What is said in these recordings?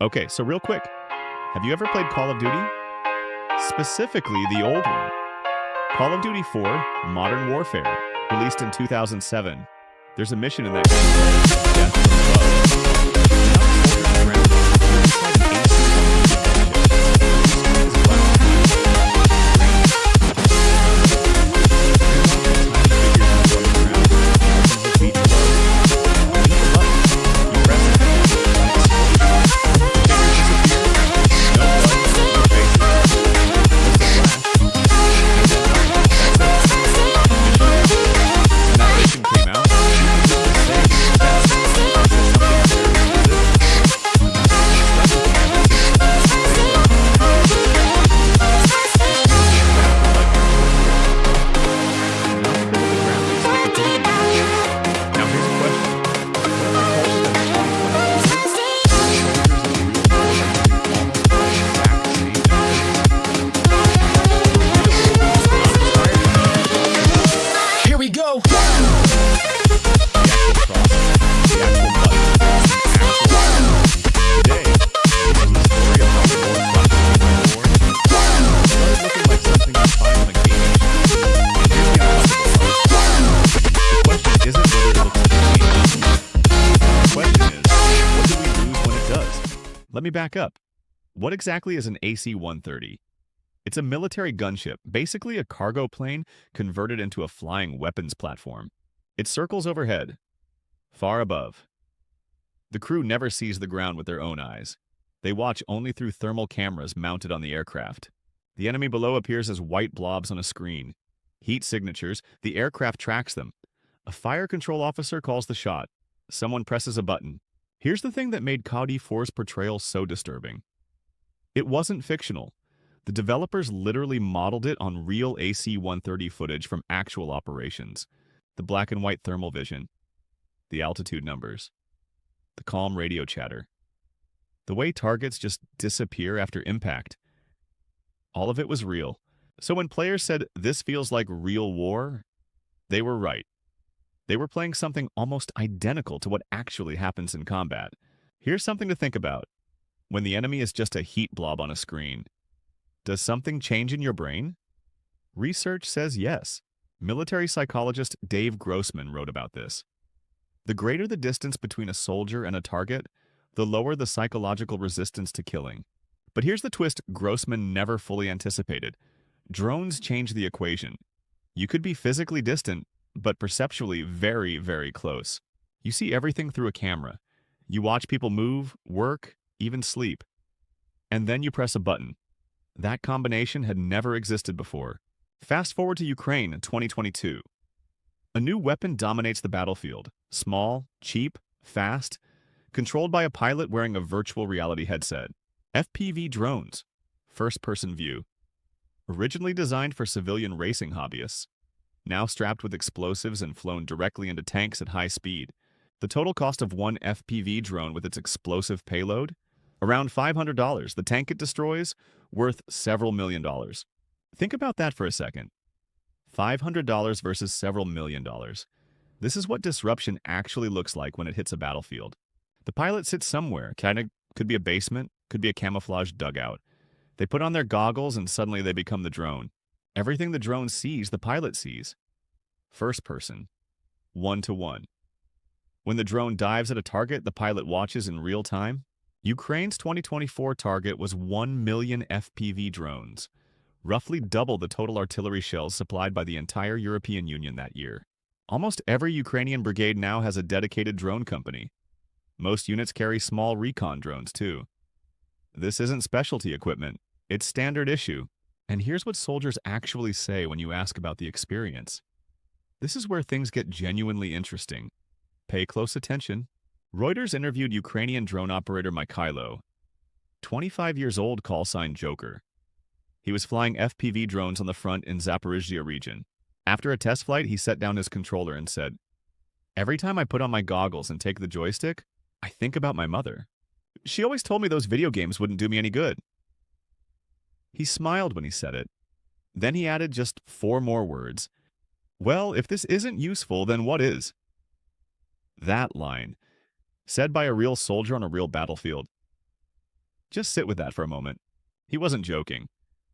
Okay, so real quick, have you ever played Call of Duty? Specifically the old one. Call of Duty 4 Modern Warfare, released in 2007. There's a mission in that game. Death from Above. Let me back up. What exactly is an AC-130? It's a military gunship, basically a cargo plane converted into a flying weapons platform. It circles overhead, far above. The crew never sees the ground with their own eyes. They watch only through thermal cameras mounted on the aircraft. The enemy below appears as white blobs on a screen. Heat signatures, the aircraft tracks them. A fire control officer calls the shot. Someone presses a button. Here's the thing that made COD 4's portrayal so disturbing. It wasn't fictional. The developers literally modeled it on real AC-130 footage from actual operations. The black and white thermal vision, the altitude numbers, the calm radio chatter, the way targets just disappear after impact. All of it was real. So when players said, "This feels like real war," they were right. They were playing something almost identical to what actually happens in combat. Here's something to think about. When the enemy is just a heat blob on a screen, does something change in your brain? Research says yes. Military psychologist Dave Grossman wrote about this. The greater the distance between a soldier and a target, the lower the psychological resistance to killing. But here's the twist Grossman never fully anticipated. Drones change the equation. You could be physically distant, but perceptually very, very close. You see everything through a camera. You watch people move, work, even sleep. And then you press a button. That combination had never existed before. Fast forward to Ukraine in 2022. A new weapon dominates the battlefield. Small, cheap, fast, controlled by a pilot wearing a virtual reality headset. FPV drones, first-person view. Originally designed for civilian racing hobbyists, now strapped with explosives and flown directly into tanks at high speed. The total cost of one FPV drone with its explosive payload? Around $500. The tank it destroys? Worth several $1 million. Think about that for a second. $500 versus several $1 million. This is what disruption actually looks like when it hits a battlefield. The pilot sits somewhere, could be a basement, could be a camouflage dugout. They put on their goggles and suddenly they become the drone. Everything the drone sees, the pilot sees. First person. 1-to-1. When the drone dives at a target, the pilot watches in real time. Ukraine's 2024 target was 1 million FPV drones, roughly double the total artillery shells supplied by the entire European Union that year. Almost every Ukrainian brigade now has a dedicated drone company. Most units carry small recon drones, too. This isn't specialty equipment. It's standard issue. And here's what soldiers actually say when you ask about the experience. This is where things get genuinely interesting. Pay close attention. Reuters interviewed Ukrainian drone operator Mikhailo, 25 years old, call sign Joker. He was flying FPV drones on the front in Zaporizhzhia region. After a test flight, he set down his controller and said, "Every time I put on my goggles and take the joystick, I think about my mother. She always told me those video games wouldn't do me any good." He smiled when he said it. Then he added just 4 more words. "Well, if this isn't useful, then what is?" That line, said by a real soldier on a real battlefield, Just sit with that for a moment. He wasn't joking.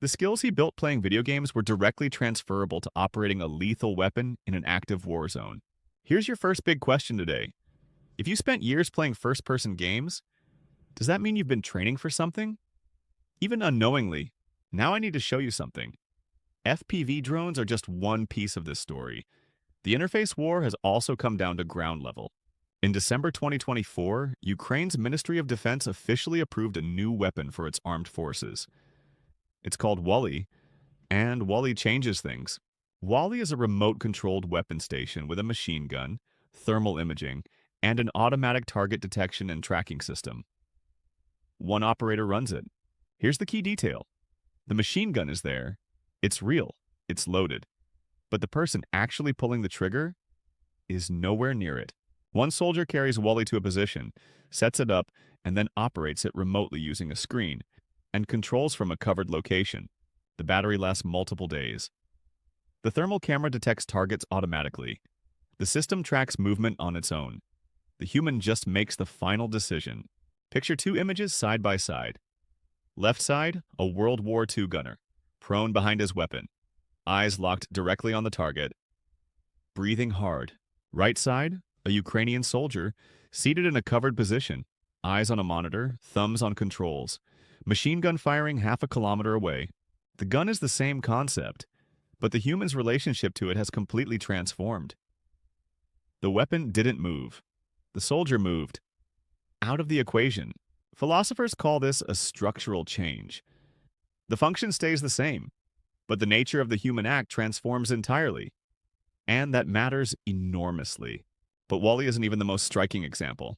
The skills he built playing video games were directly transferable to operating a lethal weapon in an active war zone. Here's your first big question today. If you spent years playing first-person games, does that mean you've been training for something? Even unknowingly, now I need to show you something. FPV drones are just one piece of this story. The interface war has also come down to ground level. In December 2024, Ukraine's Ministry of Defense officially approved a new weapon for its armed forces. It's called Wolly, and Wolly changes things. Wolly is a remote-controlled weapon station with a machine gun, thermal imaging, and an automatic target detection and tracking system. One operator runs it. Here's the key detail. The machine gun is there. It's real. It's loaded. But the person actually pulling the trigger is nowhere near it. One soldier carries Wolly to a position, sets it up, and then operates it remotely using a screen, and controls from a covered location. The battery lasts multiple days. The thermal camera detects targets automatically. The system tracks movement on its own. The human just makes the final decision. Picture two images side by side. Left side, a World War II gunner, prone behind his weapon, eyes locked directly on the target, breathing hard. Right side, a Ukrainian soldier, seated in a covered position, eyes on a monitor, thumbs on controls, machine gun firing half a kilometer away. The gun is the same concept, but the human's relationship to it has completely transformed. The weapon didn't move. The soldier moved. Out of the equation. Philosophers call this a structural change. The function stays the same, but the nature of the human act transforms entirely. And that matters enormously. But Wolly isn't even the most striking example.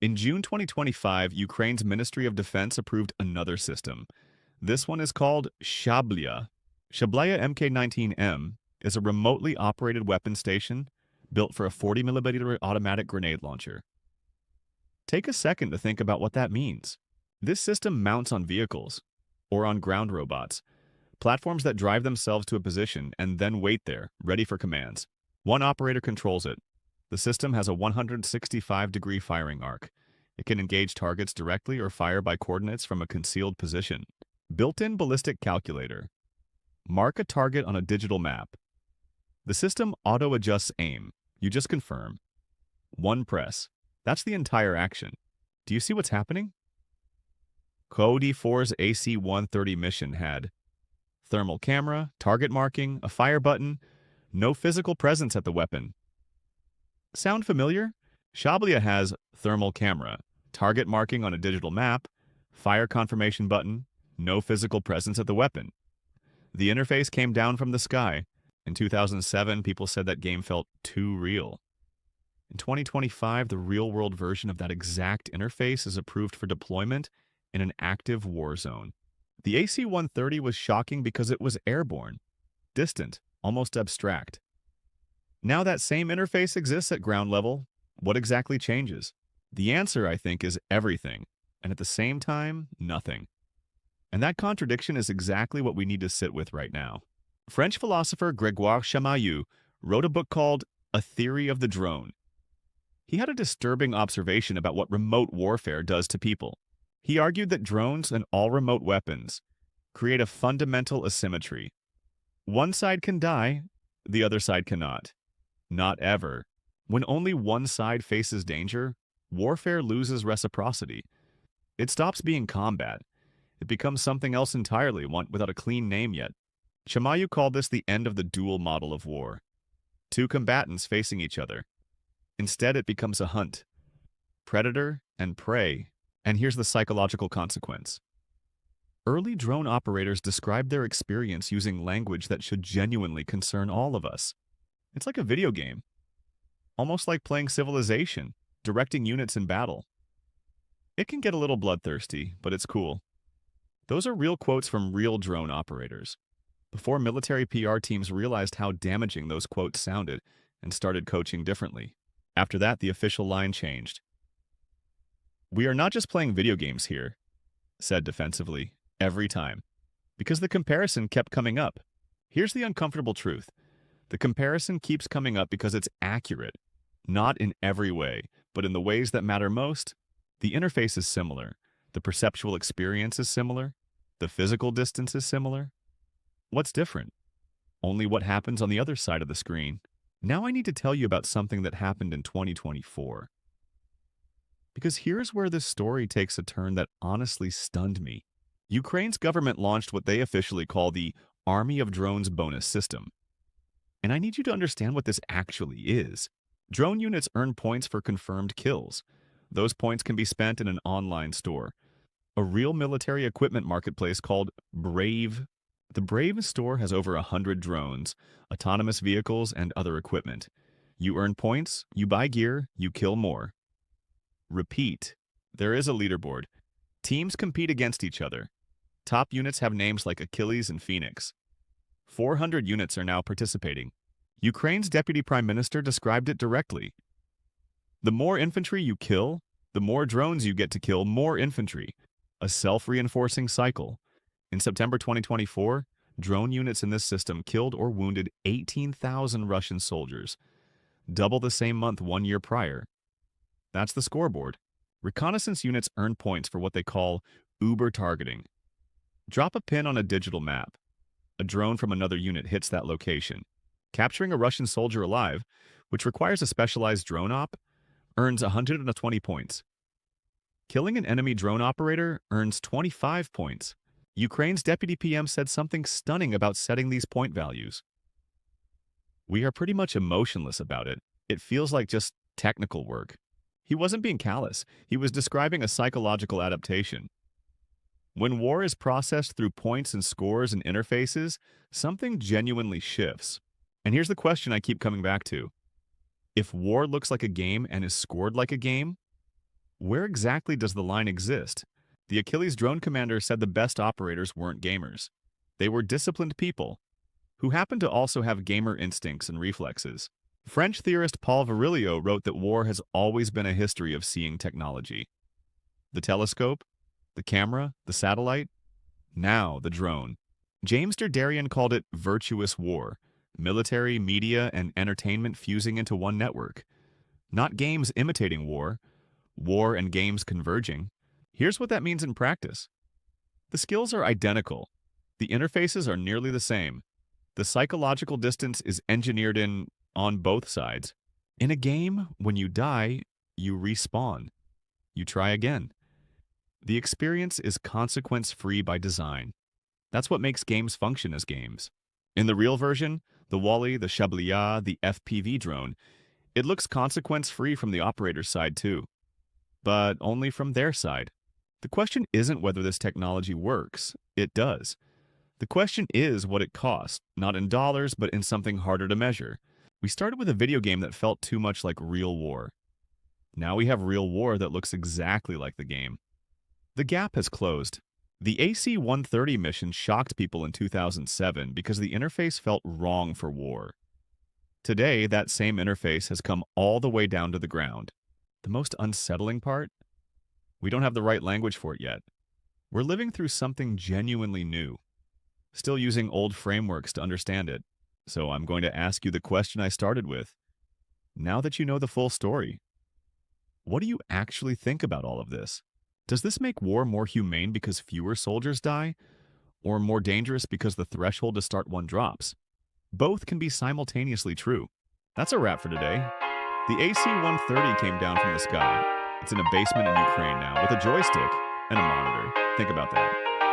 In June 2025, Ukraine's Ministry of Defense approved another system. This one is called SHABLYA. SHABLYA Mk19M is a remotely operated weapon station built for a 40mm automatic grenade launcher. Take a second to think about what that means. This system mounts on vehicles, or on ground robots, platforms that drive themselves to a position and then wait there, ready for commands. One operator controls it. The system has a 165-degree firing arc. It can engage targets directly or fire by coordinates from a concealed position. Built-in ballistic calculator. Mark a target on a digital map. The system auto-adjusts aim. You just confirm. One press. That's the entire action. Do you see what's happening? Cody 4's AC-130 mission had thermal camera, target marking, a fire button, no physical presence at the weapon. Sound familiar? SHABLYA has thermal camera, target marking on a digital map, fire confirmation button, no physical presence at the weapon. The interface came down from the sky. In 2007, people said that game felt too real. In 2025, the real-world version of that exact interface is approved for deployment in an active war zone. The AC-130 was shocking because it was airborne, distant, almost abstract. Now that same interface exists at ground level, what exactly changes? The answer, I think, is everything, and at the same time, nothing. And that contradiction is exactly what we need to sit with right now. French philosopher Grégoire Chamayou wrote a book called A Theory of the Drone. He had a disturbing observation about what remote warfare does to people. He argued that drones and all remote weapons create a fundamental asymmetry. One side can die, the other side cannot. Not ever. When only one side faces danger, warfare loses reciprocity. It stops being combat. It becomes something else entirely, one without a clean name yet. Chamayou called this the end of the dual model of war. Two combatants facing each other. Instead, it becomes a hunt. Predator and prey. And here's the psychological consequence. Early drone operators described their experience using language that should genuinely concern all of us. It's like a video game. Almost like playing Civilization, directing units in battle. It can get a little bloodthirsty, but it's cool. Those are real quotes from real drone operators. Before military PR teams realized how damaging those quotes sounded and started coaching differently. After that, the official line changed. "We are not just playing video games here," said defensively, every time, because the comparison kept coming up. Here's the uncomfortable truth. The comparison keeps coming up because it's accurate. Not in every way, but in the ways that matter most. The interface is similar. The perceptual experience is similar. The physical distance is similar. What's different? Only what happens on the other side of the screen. Now I need to tell you about something that happened in 2024. Because here's where this story takes a turn that honestly stunned me. Ukraine's government launched what they officially call the Army of Drones bonus system. And I need you to understand what this actually is. Drone units earn points for confirmed kills. Those points can be spent in an online store, a real military equipment marketplace called Brave. The Brave store has over 100 drones, autonomous vehicles, and other equipment. You earn points, you buy gear, you kill more. Repeat. There is a leaderboard. Teams compete against each other. Top units have names like Achilles and Phoenix. 400 units are now participating. Ukraine's deputy prime minister described it directly. The more infantry you kill, the more drones you get to kill more infantry. A self-reinforcing cycle. In September 2024, drone units in this system killed or wounded 18,000 Russian soldiers, double the same month 1 year prior. That's the scoreboard. Reconnaissance units earn points for what they call Uber targeting. Drop a pin on a digital map. A drone from another unit hits that location. Capturing a Russian soldier alive, which requires a specialized drone op, earns 120 points. Killing an enemy drone operator earns 25 points. Ukraine's deputy PM said something stunning about setting these point values. We are pretty much emotionless about it. It feels like just technical work. He wasn't being callous. He was describing a psychological adaptation. When war is processed through points and scores and interfaces, something genuinely shifts. And here's the question I keep coming back to. If war looks like a game and is scored like a game, where exactly does the line exist? The Achilles drone commander said the best operators weren't gamers. They were disciplined people who happened to also have gamer instincts and reflexes. French theorist Paul Virilio wrote that war has always been a history of seeing technology. The telescope, the camera, the satellite, now the drone. James Derderian called it virtuous war, military, media, and entertainment fusing into one network. Not games imitating war, war and games converging. Here's what that means in practice. The skills are identical. The interfaces are nearly the same. The psychological distance is engineered in on both sides. In a game, when you die, you respawn. You try again. The experience is consequence-free by design. That's what makes games function as games. In the real version, the Wolly, the SHABLYA, the FPV drone, it looks consequence-free from the operator's side too. But only from their side. The question isn't whether this technology works. It does. The question is what it costs, not in dollars, but in something harder to measure. We started with a video game that felt too much like real war. Now we have real war that looks exactly like the game. The gap has closed. The AC-130 mission shocked people in 2007 because the interface felt wrong for war. Today, that same interface has come all the way down to the ground. The most unsettling part? We don't have the right language for it yet. We're living through something genuinely new, still using old frameworks to understand it. So I'm going to ask you the question I started with. Now that you know the full story, what do you actually think about all of this? Does this make war more humane because fewer soldiers die, or more dangerous because the threshold to start one drops? Both can be simultaneously true. That's a wrap for today. The AC-130 came down from the sky. It's in a basement in Ukraine now with a joystick and a monitor. Think about that.